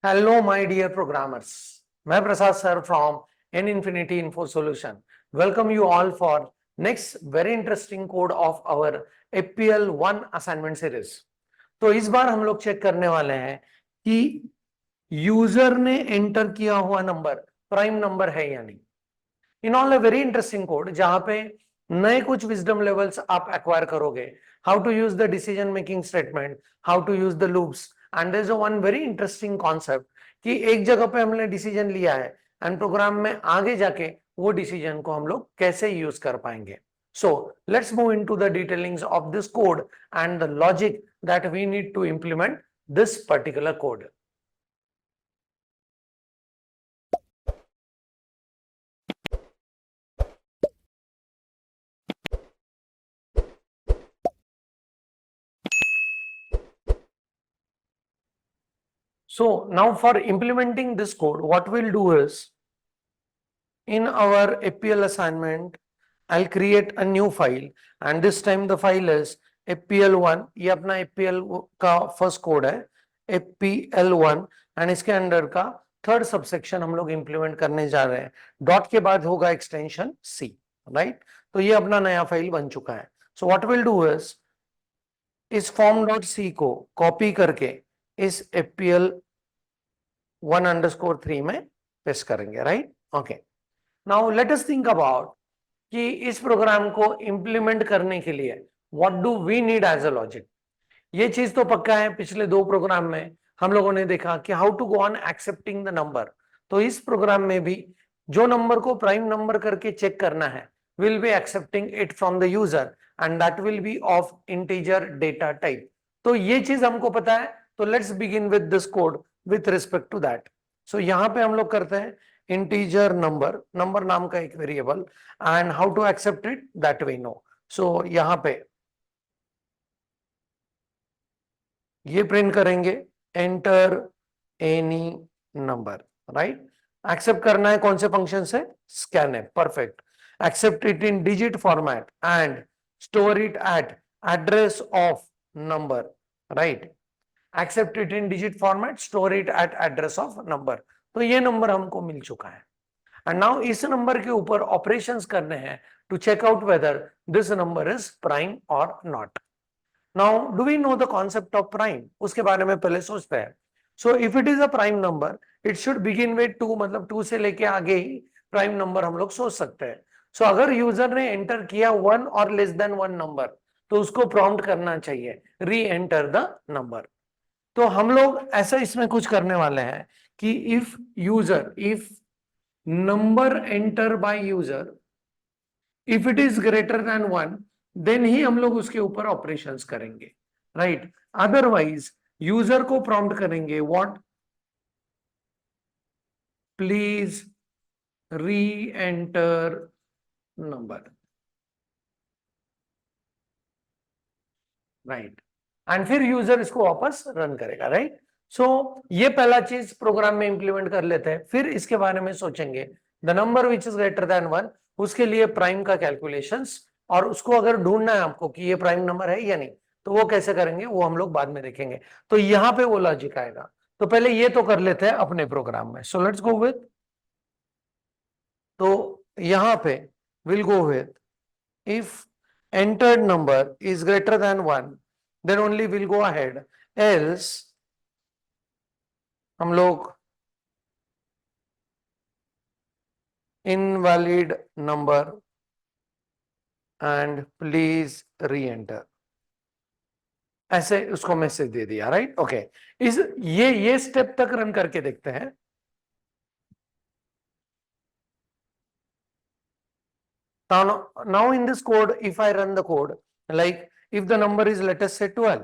Hello, my dear programmers. मैं प्रसाद sir from N Infinity Info Solution. Welcome you all for next very interesting code of our APL1 assignment series. तो इस बार हम लोग check करने वाले हैं कि यूजर ने एंटर किया हुआ नंबर प्राइम नंबर है या नहीं. In all a very interesting code जहां पे नए कुछ विजडम लेवल्स आप एक्वायर करोगे. How to use the decision making statement, how to use the loops. And there is one very interesting concept कि एक जगह पे हमने डिसीजन लिया है एंड प्रोग्राम में आगे जाके वो डिसीजन को हम लोग कैसे यूज कर पाएंगे. So let's move into the detailings of this code and the logic that we need to implement this particular code. So now for implementing this code, what we'll do is in our APL assignment, I'll create a new file and this time the file is APL1. ये अपना APL का first code है APL1 and इसके under का third subsection हम लोग implement करने जा रहे हैं. डॉट के बाद होगा एक्सटेंशन C, राइट. तो ये अपना नया फाइल बन चुका है. सो व्हाट विल डू इज इस form.c को कॉपी करके इस APL1_3 में पेस्ट करेंगे, right. Okay, now let us think about कि इस प्रोग्राम को इंप्लीमेंट करने के लिए what do we need as a logic. ये चीज तो पक्का है, पिछले दो प्रोग्राम में हम लोगों ने देखा कि how to go on accepting the number. तो इस प्रोग्राम में भी जो नंबर को प्राइम नंबर करके चेक करना है will be accepting it from the user and that will be of integer data type. तो ये चीज हमको पता है, तो let's begin with this code with respect to that. So यहां पे हम लोग करते हैं इंटीजर नंबर, नंबर नाम का एक variable, and how to accept it that we know. So यहां पे ये प्रिंट करेंगे enter any number, right. Accept करना है कौन से फंक्शन से, scanf. Perfect. Accept it in digit format and store it at address of number, right. Accept it in digit format, store it at address of number. तो ये number हमको मिल चुका है एंड नाउ इस नंबर के ऊपर operations करने हैं to check out whether this number is prime और not. Now, do we know the concept of prime? उसके बारे में पहले सोचते हैं. So, if it is a prime number, it should begin with 2, मतलब 2 से लेके आगे ही प्राइम नंबर हम लोग सोच सकते हैं. So, अगर यूजर ने एंटर किया 1 और लेस देन 1 नंबर, तो उसको प्रॉम्प्ट करना चाहिए री एंटर द नंबर. तो हम लोग ऐसा इसमें कुछ करने वाले हैं कि if number enter by user, if it is greater than 1, then ही हम लोग उसके ऊपर ऑपरेशंस करेंगे, राइट. अदरवाइज यूजर को प्रॉम्प्ट करेंगे what, please reenter number, right. And फिर यूजर इसको वापस रन करेगा, राइट. सो ये पहला चीज प्रोग्राम में इंप्लीमेंट कर लेते हैं, फिर इसके बारे में सोचेंगे the number which is greater than 1, उसके लिए प्राइम का कैलकुलेशंस, और उसको अगर ढूंढना है आपको कि ये प्राइम नंबर है या नहीं, तो वो कैसे करेंगे वो हम लोग बाद में देखेंगे. तो यहां पे वो लॉजिक आएगा. तो पहले ये तो कर लेते हैं अपने प्रोग्राम में. सो लेट्स गो विथ, तो यहां पे will go with if entered number is greater than 1, then only we'll go ahead, else हम लोग invalid number and please re-enter ऐसे उसको मैसेज दे दिया, राइट. ओके, इस ये स्टेप तक रन करके देखते हैं. Now in this code, if I run the code, like if the number is let us say 12,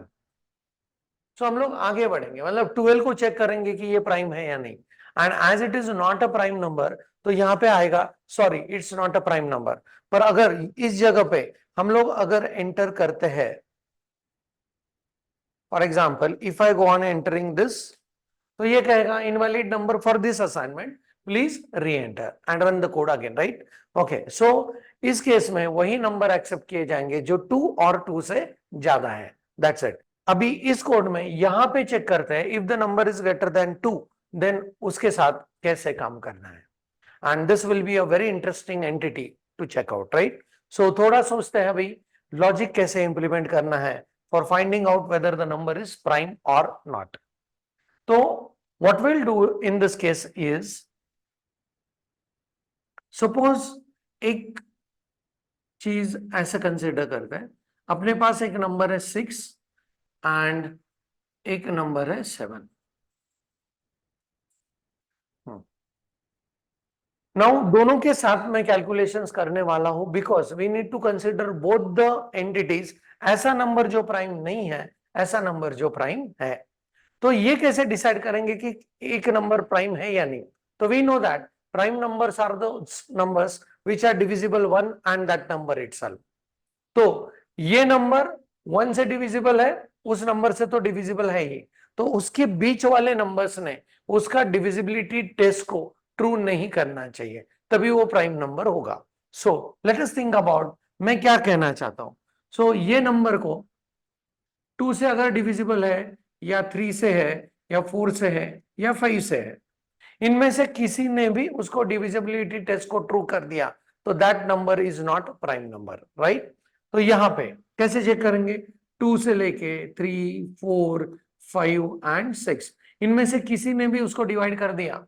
so हम लोग आगे बढ़ेंगे, मतलब 12 को चेक करेंगे कि ये प्राइम है या नहीं. And as it is not a prime number, तो यहाँ पे आएगा sorry it's not a prime number. पर अगर इस जगह पे हम लोग अगर एंटर करते हैं, for example if I go on entering this, तो ये कहेगा invalid number for this assignment, please reenter and run the code again, right. Okay, so इस केस में वही नंबर एक्सेप्ट किए जाएंगे जो 2 और 2 से ज्यादा है. That's it. अभी इस कोड में यहां पे चेक करते हैं if the number is greater than 2, then उसके साथ कैसे काम करना है, and this will be a very interesting entity to check out, right. So थोड़ा सोचते हैं भाई लॉजिक कैसे इंप्लीमेंट करना है for finding out whether the number is prime और नॉट। तो what will do in this case is, suppose एक चीज ऐसे कंसिडर करते हैं, अपने पास एक नंबर है 6 एंड एक नंबर है 7। नाउ दोनों के साथ मैं कैलकुलेशंस करने वाला हूं because we need to consider both the entities, ऐसा नंबर जो प्राइम नहीं है, ऐसा नंबर जो प्राइम है। तो ये कैसे डिसाइड करेंगे कि एक नंबर प्राइम है या नहीं? तो we know that prime numbers are those numbers which are divisible 1 and that number itself. तो ये नंबर 1 से डिविजिबल है, उस नंबर से तो डिविजिबल है ही, तो उसके बीच वाले नंबर्स ने उसका डिविजिबिलिटी टेस्ट को ट्रू नहीं करना चाहिए, तभी वो प्राइम नंबर होगा। So let us think about मैं क्या कहना चाहता हूं। सो ये नंबर को 2 से अगर डिविजिबल है, या 3 से है, या 4 से है, या 5 से है, इनमें से किसी ने भी उसको डिविजिबिलिटी टेस्ट को ट्रू कर दिया, तो that number is not prime number, right. तो यहां पे कैसे चेक करेंगे? 2 से लेके 3, 4, 5 एंड 6, इनमें से किसी ने भी उसको डिवाइड कर दिया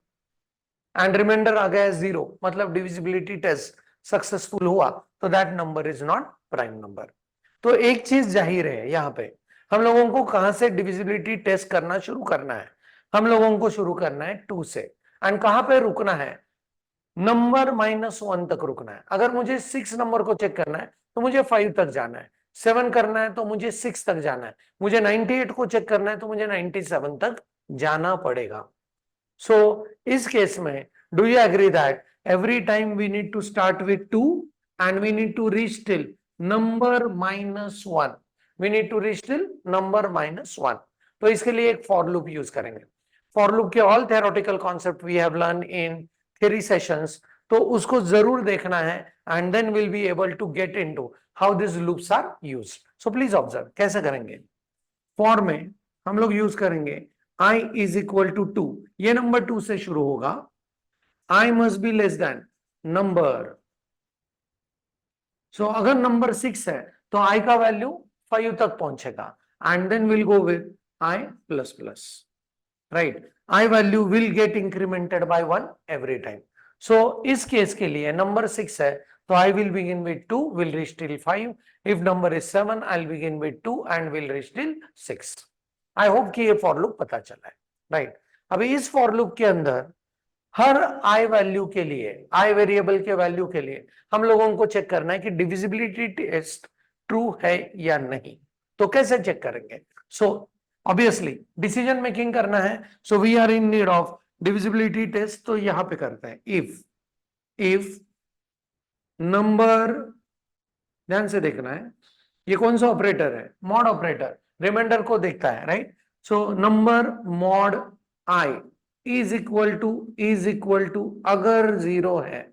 एंड रिमाइंडर आ गया 0, मतलब डिविजिबिलिटी टेस्ट सक्सेसफुल हुआ, तो that number is not prime number. तो एक चीज जाहिर है, यहाँ पे हम लोगों को कहां से डिविजिबिलिटी टेस्ट करना शुरू करना है? हम लोगों को शुरू करना है 2 से, एंड कहां पे रुकना है? नंबर -1 तक रुकना है। अगर मुझे 6 नंबर को चेक करना है तो मुझे 5 तक जाना है, 7 करना है तो मुझे 6 तक जाना है, मुझे 98 को चेक करना है तो मुझे 97 तक जाना पड़ेगा। सो इस केस में do you agree that every time we need to start with 2 and we need to reach till number -1, we need to reach till number -1। तो इसके लिए एक फॉर लूप यूज करेंगे। फॉर लूप के all theoretical concept we have learn in theory sessions, तो उसको जरूर देखना है, and then will be able to get into how this loops are used. So please observe कैसे करेंगे। फॉर में हम लोग यूज करेंगे i इज इक्वल टू 2, ये नंबर 2 से शुरू होगा, i must be less than number. So अगर नंबर 6 है तो i का वैल्यू 5 तक पहुंचेगा, and then will go with i plus plus, right. i value will get incremented by 1 every time. So इस केस के लिए नंबर 6 है तो I will begin with 2, will reach till 5. If number is 7, I'll begin with 2 and will reach till 6. I hope कि ये for loop पता चला है, राइट। अभी इस फॉर लूप के अंदर हर i वैल्यू के लिए, i वेरिएबल के वैल्यू के लिए हम लोगों को चेक करना है कि डिविजिबिलिटी टेस्ट ट्रू है या नहीं। तो कैसे चेक करेंगे? सो ऑब्वियसली डिसीजन मेकिंग करना है, so we are in need of divisibility test. तो यहां पे करते हैं इफ नंबर, ध्यान से देखना है, ये कौन सा ऑपरेटर है? मॉड ऑपरेटर, रिमाइंडर को देखता है, right. So number mod i is equal to अगर 0 है,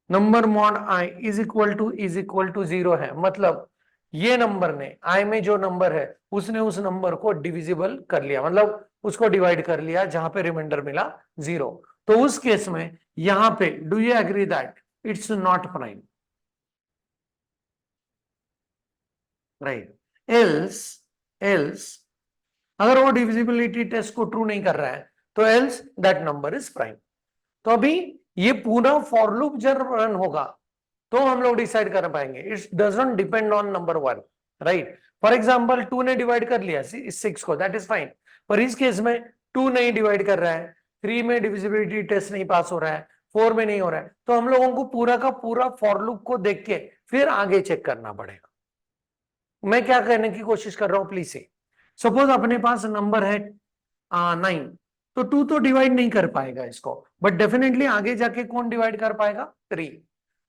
number mod i is equal to 0 है, मतलब ये नंबर ने i में जो नंबर है उसने उस नंबर को डिविजिबल कर लिया, मतलब उसको डिवाइड कर लिया जहां पे रिमाइंडर मिला 0। तो उस केस में यहां पे do you agree that it's not prime, right. Else अगर वो डिविजिबिलिटी टेस्ट को ट्रू नहीं कर रहा है तो else that number is prime. तो अभी ये पूरा फॉर लूप जब रन होगा तो हम लोग डिसाइड कर पाएंगे। It doesn't depend on number 1, right. For example 2 ने डिवाइड कर लिया 6 को, दैट इज फाइन, पर इस केस में 2 नहीं डिवाइड कर रहा है, 3 में डिविजिबिलिटी टेस्ट नहीं पास हो रहा है, 4 में नहीं हो रहा है, तो हम लोगों को पूरा का पूरा फॉर लूप को देख के फिर आगे चेक करना पड़ेगा। मैं क्या कहने की कोशिश कर रहा हूं प्लीज से, सपोज अपने पास नंबर है 9, तो 2 तो डिवाइड नहीं कर पाएगा इसको, बट डेफिनेटली आगे जाके कौन डिवाइड कर पाएगा? 3।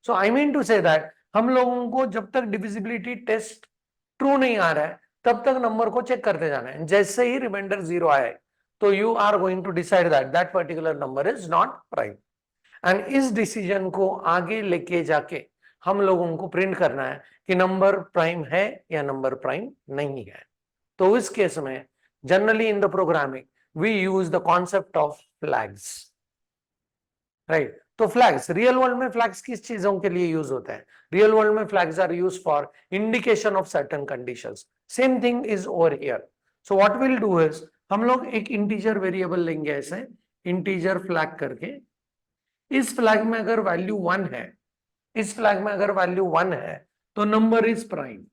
So I mean to say that हम लोगों को जब तक डिविजिबिलिटी टेस्ट ट्रू नहीं आ रहा है तब तक नंबर को चेक करते जाना है। जैसे ही रिमाइंडर 0 आए तो you are going to decide that that particular number is not prime, and इस डिसीजन को आगे लेके जाके हम लोगों को प्रिंट करना है कि नंबर प्राइम है या नंबर प्राइम नहीं है। तो इस केस में generally in the programming we use the concept of flags, right? तो फ्लैग्स रियल वर्ल्ड में फ्लैग्स किस चीजों के लिए यूज होता है? रियल वर्ल्ड में flags are use for indication of certain conditions. Same thing is over here. So what will do is हम लोग एक इंटीजर वेरिएबल लेंगे ऐसे इंटीजर फ्लैग करके. इस फ्लैग में अगर वैल्यू 1 है, इस फ्लैग में अगर वैल्यू 1 है तो number is prime.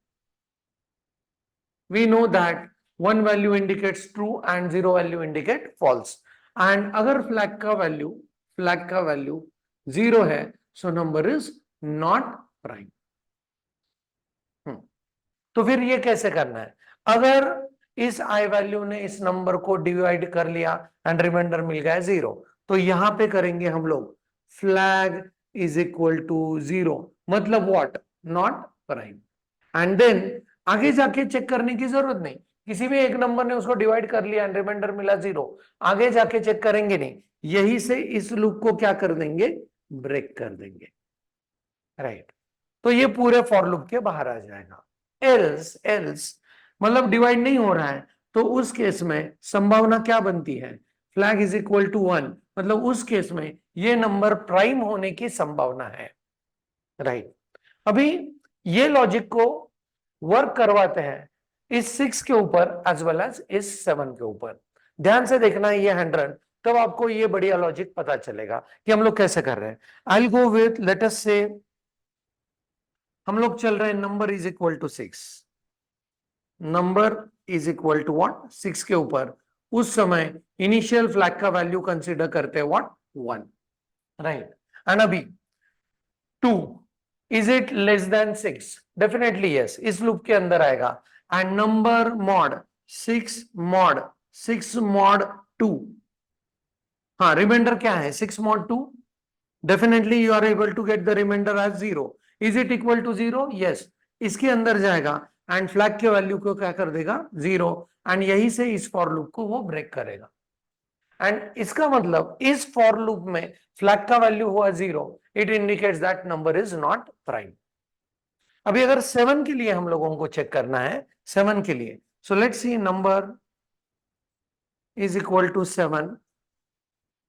We know that one value indicates true and zero value indicate false. And अगर फ्लैग का वैल्यू 0 है, so number is not prime. तो फिर ये कैसे करना है? अगर इस आई वैल्यू ने इस नंबर को डिवाइड कर लिया एंड रिमाइंडर मिल गया 0, तो यहां पे करेंगे हम लोग फ्लैग इज इक्वल टू 0, मतलब what? Not prime. And then आगे जाके चेक करने की जरूरत नहीं. किसी भी एक नंबर ने उसको डिवाइड कर लिया एंड रिमाइंडर मिला 0, आगे जाके चेक करेंगे नहीं. यही से इस लूप को क्या कर देंगे? ब्रेक कर देंगे, राइट? तो ये पूरे फॉर लूप के बाहर आ जाएगा. एल्स मतलब डिवाइड नहीं हो रहा है, तो उस केस में संभावना क्या बनती है? फ्लैग इज इक्वल टू 1, मतलब उस केस में ये नंबर प्राइम होने की संभावना है, राइट? अभी ये लॉजिक को वर्क करवाते हैं इस 6 के ऊपर एज वेल एज इस 7 के ऊपर. ध्यान से देखना है ये 100, तब आपको ये बढ़िया लॉजिक पता चलेगा कि हम लोग कैसे कर रहे हैं. I will go with let us से हम लोग चल रहे हैं number is equal to 6, number is equal to what? 6 के ऊपर. उस समय इनिशियल फ्लैग का वैल्यू कंसीडर करते हैं व्हाट? 1, राइट? एंड अभी 2 is it less then 6? Definitely yes, इस लूप के अंदर आएगा. एंड नंबर मॉड 6 मॉड 2, हाँ रिमाइंडर क्या है? 6 mod 2. Definitely you are able to get the remainder as 0. Is it equal to 0? Yes. इसके अंदर जाएगा एंड फ्लैग के वैल्यू को क्या कर देगा? 0. एंड यही से इस फॉर लूप को वो ब्रेक करेगा. एंड इसका मतलब इस फॉर लूप में फ्लैग का वैल्यू हुआ 0, it indicates that number is not prime. अभी अगर 7 के लिए हम लोगों को चेक करना है, 7 के लिए, so let's see number is equal to 7,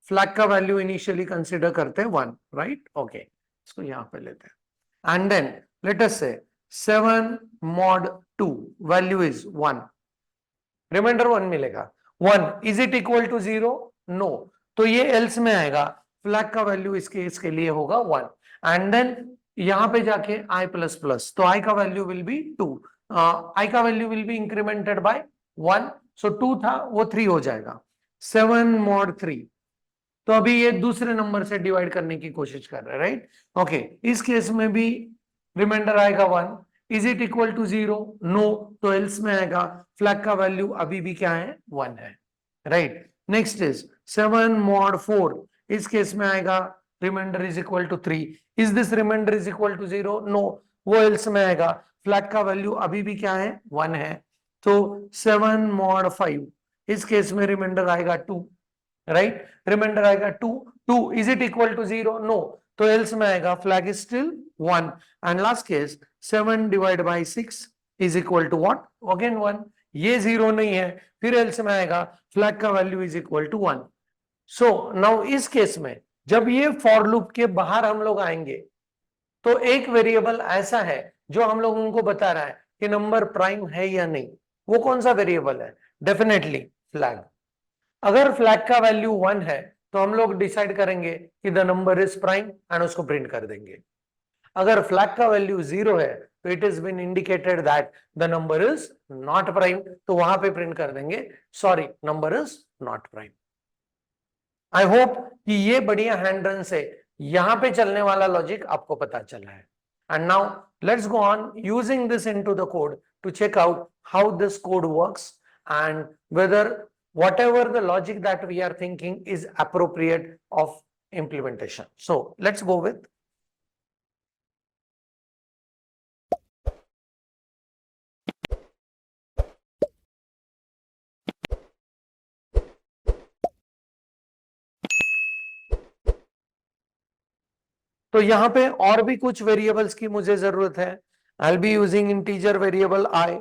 flag का वैल्यू इनिशियली कंसीडर करते हैं 1, राइट? ओके, इसको यहां पे लेते हैं. एंड देन लेट अस से 7 mod 2 वैल्यू इज 1, रिमाइंडर 1 मिलेगा. 1 is it equal to 0? No. तो ये एल्स में आएगा. फ्लैग का वैल्यू इसके लिए होगा 1. एंड देन यहां पे जाके i प्लस प्लस, तो i का वैल्यू विल बी 2. i का value will be incremented by 1. So 2 था वो 3 हो जाएगा. 7 mod 3, तो अभी ये दूसरे नंबर से डिवाइड करने की कोशिश कर रहे हैं, राइट? ओके, इस केस में भी रिमाइंडर आएगा 1. Is it equal to 0? No. तो एल्स में आएगा. फ्लैग का वैल्यू अभी भी क्या है? 1 है, राइट? Next is 7 mod 4. इस केस में आएगा remainder is equal to 3. Is this remainder is equal to 0? No. वो एल्स में आएगा. फ्लैग का वैल्यू अभी भी क्या है? 1 है. तो 7 mod 5. इस केस में रिमाइंडर आएगा 2, राइट? रिमाइंडर आएगा 2. Is it equal to 0? No. तो एल्स में आएगा flag is still 1. And last case 7 divide by 6 is equal to what? Again 1. ये 0 नहीं है, फिर एल्स में आएगा फ्लैग का value is equal to 1. So now इस केस में जब ये फॉर लूप के बाहर हम लोग आएंगे, तो एक वेरिएबल ऐसा है जो हम लोगों को बता रहा है कि नंबर प्राइम है या नहीं. वो कौन सा वेरिएबल है? Definitely flag. अगर फ्लैग का वैल्यू 1 है तो हम लोग डिसाइड करेंगे कि the number is prime and उसको प्रिंट कर देंगे. अगर फ्लैग का वैल्यू 0 है तो it is been indicated that the number is not prime, तो वहां पे प्रिंट कर देंगे sorry number is not prime. I hope कि ये बढ़िया हैंड रन से यहां पे चलने वाला लॉजिक आपको पता चला है. And now let's go on using this into the code to check out how this code works and whether whatever the logic that we are thinking is appropriate of implementation. So let's go with तो यहां पे और भी कुछ variables की मुझे जरूरत है. I'll be using integer variable I.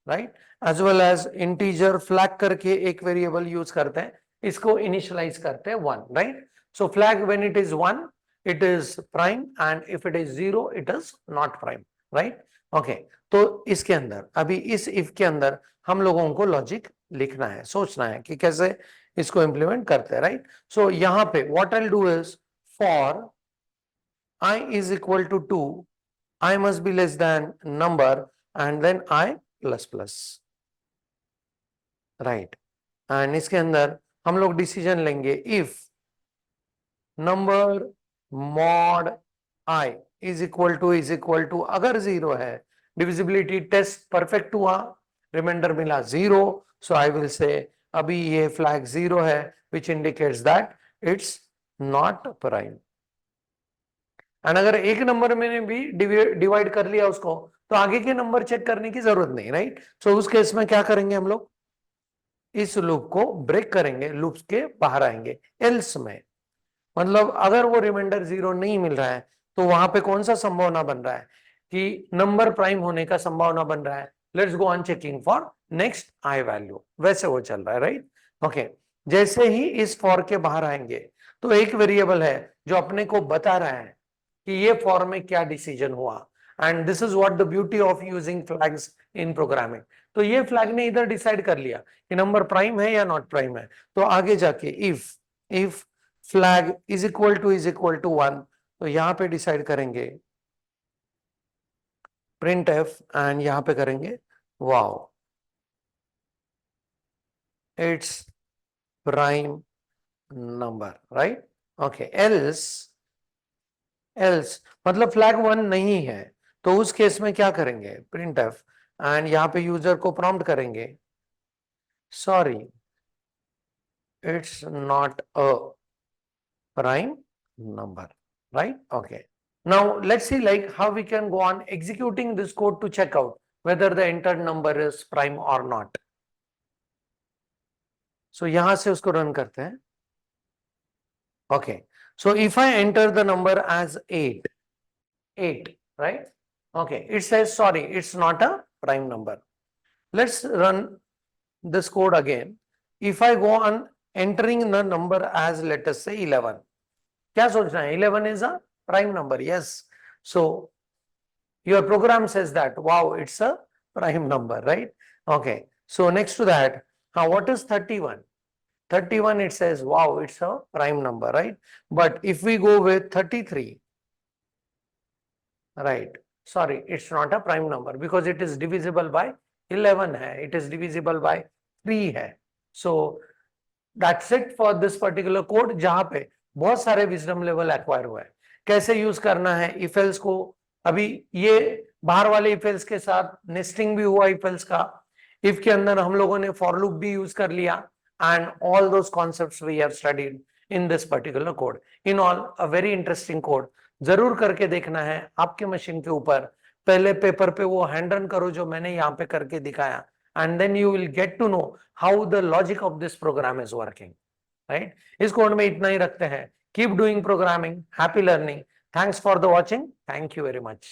Right, as well as integer flag करके एक वेरिएबल यूज करते हैं, इसको इनिशियलाइज करते हैं 1, right. So flag when it is 1 it is prime and if it is 0 it is not prime, right. Okay, तो इसके अंदर अभी इस if के अंदर हम लोगों को लॉजिक लिखना है, सोचना है कि कैसे इसको इंप्लीमेंट करते हैं, राइट. सो यहां पे what I'll do is for I is equal to 2 I must be less than number and then I plus plus, right. And इसके अंदर हम लोग डिसीजन लेंगे if number mod I is equal to अगर 0 है, divisibility test perfect हुआ, remainder मिला 0, सो I will say अभी ये फ्लैग 0 है which indicates that it's not prime. And अगर एक नंबर में भी डिवाइड कर लिया उसको तो आगे के नंबर चेक करने की जरूरत नहीं, राइट. सो उस केस में क्या करेंगे हम लोग, इस लूप को ब्रेक करेंगे, लूप के बाहर आएंगे. एल्स में मतलब अगर वो रिमाइंडर 0 नहीं मिल रहा है तो वहां पे कौन सा संभावना बन रहा है कि नंबर प्राइम होने का संभावना बन रहा है. Let's go on checking for next I value, वैसे वो चल रहा है, राइट. ओके, जैसे ही इस फॉर के बाहर आएंगे तो एक वेरिएबल है जो अपने को बता रहा है कि ये फॉर में क्या डिसीजन हुआ. And this is what the beauty of using flags in programming. तो ये फ्लैग ने इधर डिसाइड कर लिया कि नंबर प्राइम है या नॉट प्राइम है, तो आगे जाके if flag is equal to 1 तो यहां पे डिसाइड करेंगे प्रिंट एफ एंड यहां पे करेंगे wow its prime number, right. Okay, else मतलब फ्लैग 1 नहीं है तो उस केस में क्या करेंगे, प्रिंट एफ एंड यहां पे यूजर को प्रॉम्प्ट करेंगे sorry it's not a prime number, right. Okay, now let's see like how we can go on executing this code to check out whether the entered number is prime or not. So यहां से उसको run करते हैं. Okay, so if I enter the number as 8, right. Okay, it says sorry it's not a prime number. Let's run this code again. If I go on entering the number as let us say 11, क्या सोचना है, 11 is a prime number, yes. So your program says that wow it's a prime number, right. Okay, so next to that what is 31? 31 it says wow it's a prime number, right. But if we go with 33, right, sorry it's not a prime number because it is divisible by 11 hai, it is divisible by 3 hai. So that's it for this particular code जहां पे बहुत सारे wisdom level acquire हुआ है. कैसे use करना है if else को, अभी ये बाहर वाले इफ एल्स के साथ नेस्टिंग भी हुआ इफ एल्स का. इफ के अंदर हम लोगों ने फॉर लूप भी यूज कर लिया and all those concepts we have studied in this particular code. In all a very interesting code, जरूर करके देखना है आपके मशीन के ऊपर. पहले पेपर पे वो हैंड रन करो जो मैंने यहाँ पे करके दिखाया and then you will get to know how the logic of this program is working, right. इस कोड में इतना ही रखते हैं. Keep doing programming, happy learning. Thanks for the watching. Thank you very much.